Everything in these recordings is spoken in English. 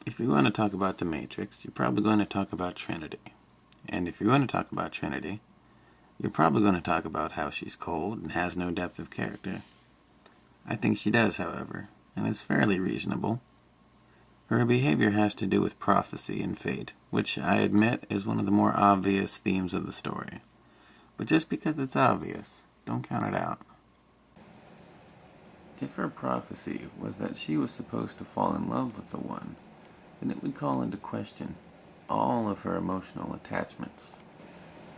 If you're going to talk about the Matrix, you're probably going to talk about Trinity. And if you're going to talk about Trinity, you're probably going to talk about how she's cold and has no depth of character. I think she does, however, and it's fairly reasonable. Her behavior has to do with prophecy and fate, which I admit is one of the more obvious themes of the story. But just because it's obvious, don't count it out. If her prophecy was that she was supposed to fall in love with the One, then it would call into question all of her emotional attachments.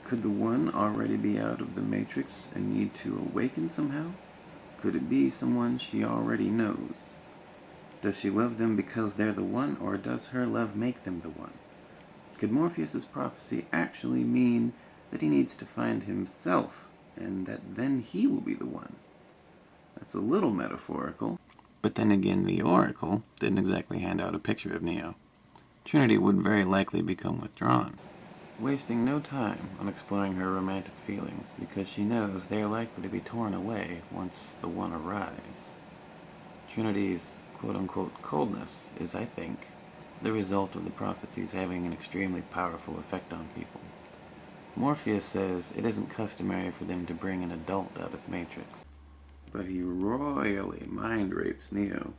Could the One already be out of the Matrix and need to awaken somehow? Could it be someone she already knows? Does she love them because they're the One, or does her love make them the One? Could Morpheus's prophecy actually mean that he needs to find himself, and that then he will be the One? That's a little metaphorical. But then again, the Oracle didn't exactly hand out a picture of Neo. Trinity would very likely become withdrawn, wasting no time on exploring her romantic feelings, because she knows they are likely to be torn away once the One arrives. Trinity's quote-unquote coldness is, I think, the result of the prophecies having an extremely powerful effect on people. Morpheus says it isn't customary for them to bring an adult out of the Matrix, but he royally mind rapes Neo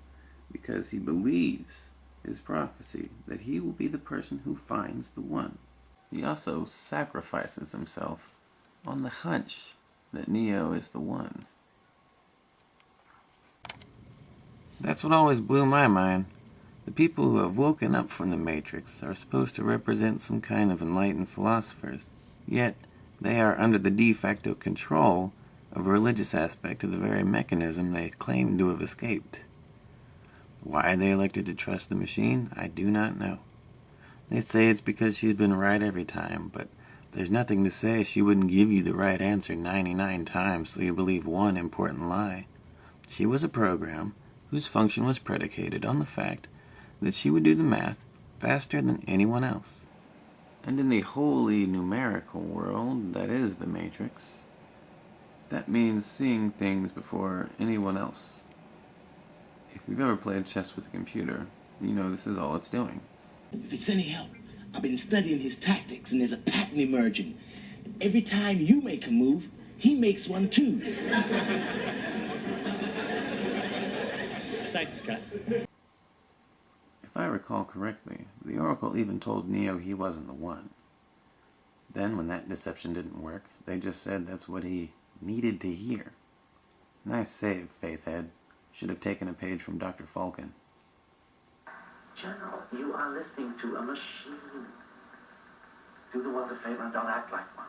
because he believes his prophecy that he will be the person who finds the One. He also sacrifices himself on the hunch that Neo is the One. That's what always blew my mind. The people who have woken up from the Matrix are supposed to represent some kind of enlightened philosophers, yet they are under the de facto control of a religious aspect of the very mechanism they claim to have escaped. Why they elected to trust the machine, I do not know. They say it's because she's been right every time, but there's nothing to say she wouldn't give you the right answer 99 times so you believe one important lie. She was a program whose function was predicated on the fact that she would do the math faster than anyone else. And in the wholly numerical world that is the Matrix, that means seeing things before anyone else. If you've ever played chess with a computer, you know this is all it's doing. If it's any help, I've been studying his tactics, and there's a pattern emerging. Every time you make a move, he makes one too. Thanks, Cat. If I recall correctly, the Oracle even told Neo he wasn't the One. Then, when that deception didn't work, they just said that's what he needed to hear. Nice save, Faithhead. Should have taken a page from Dr. Falcon. General, you are listening to a machine. Do the world a favor and don't act like one.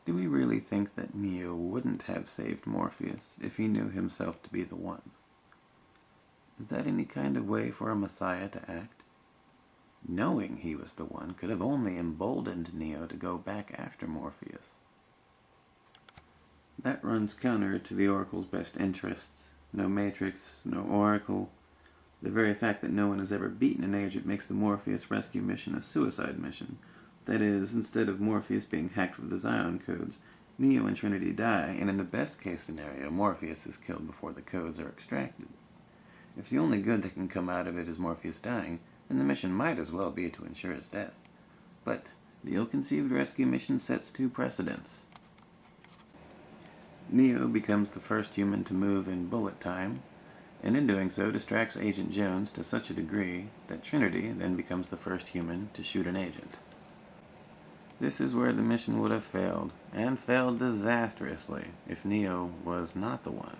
Do we really think that Neo wouldn't have saved Morpheus if he knew himself to be the One? Is that any kind of way for a Messiah to act? Knowing he was the One could have only emboldened Neo to go back after Morpheus. That runs counter to the Oracle's best interests. No Matrix, no Oracle. The very fact that no one has ever beaten an agent makes the Morpheus rescue mission a suicide mission. That is, instead of Morpheus being hacked with the Zion codes, Neo and Trinity die, and in the best case scenario, Morpheus is killed before the codes are extracted. If the only good that can come out of it is Morpheus dying, then the mission might as well be to ensure his death. But the ill-conceived rescue mission sets two precedents. Neo becomes the first human to move in bullet time, and in doing so distracts Agent Jones to such a degree that Trinity then becomes the first human to shoot an agent. This is where the mission would have failed, and failed disastrously, if Neo was not the One.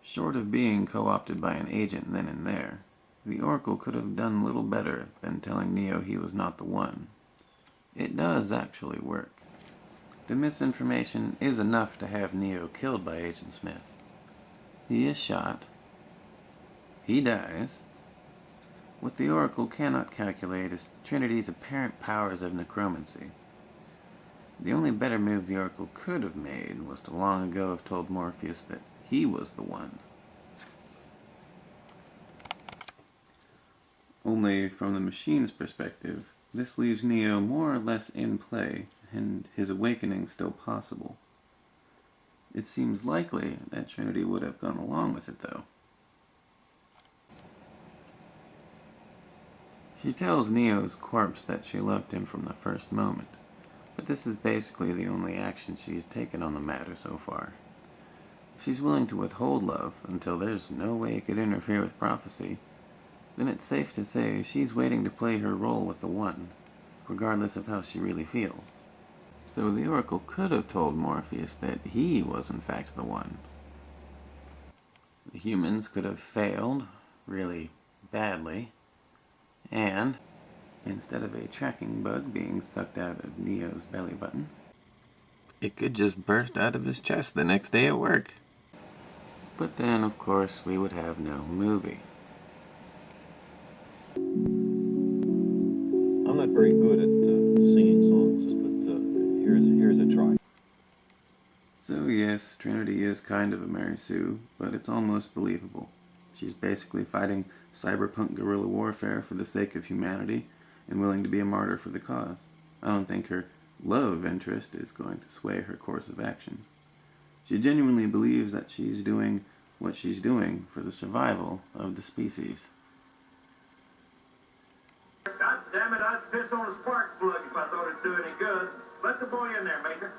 Short of being co-opted by an agent then and there, the Oracle could have done little better than telling Neo he was not the One. It does actually work. The misinformation is enough to have Neo killed by Agent Smith. He is shot. He dies. What the Oracle cannot calculate is Trinity's apparent powers of necromancy. The only better move the Oracle could have made was to long ago have told Morpheus that he was the One. Only from the machine's perspective, this leaves Neo more or less in play, and his awakening still possible. It seems likely that Trinity would have gone along with it, though. She tells Neo's corpse that she loved him from the first moment, but this is basically the only action she's taken on the matter so far. If she's willing to withhold love until there's no way it could interfere with prophecy, then it's safe to say she's waiting to play her role with the One, regardless of how she really feels. So the Oracle could have told Morpheus that he was in fact the One. The humans could have failed, really badly, and instead of a tracking bug being sucked out of Neo's belly button, it could just burst out of his chest the next day at work. But then, of course, we would have no movie. I'm not very good at singing songs, but here's a try. So yes, Trinity is kind of a Mary Sue, but it's almost believable. She's basically fighting cyberpunk guerrilla warfare for the sake of humanity and willing to be a martyr for the cause. I don't think her love interest is going to sway her course of action. She genuinely believes that she's doing what she's doing for the survival of the species. God damn it, I'd piss on a spark plug if I thought it'd do any good. Let the boy in there, Major.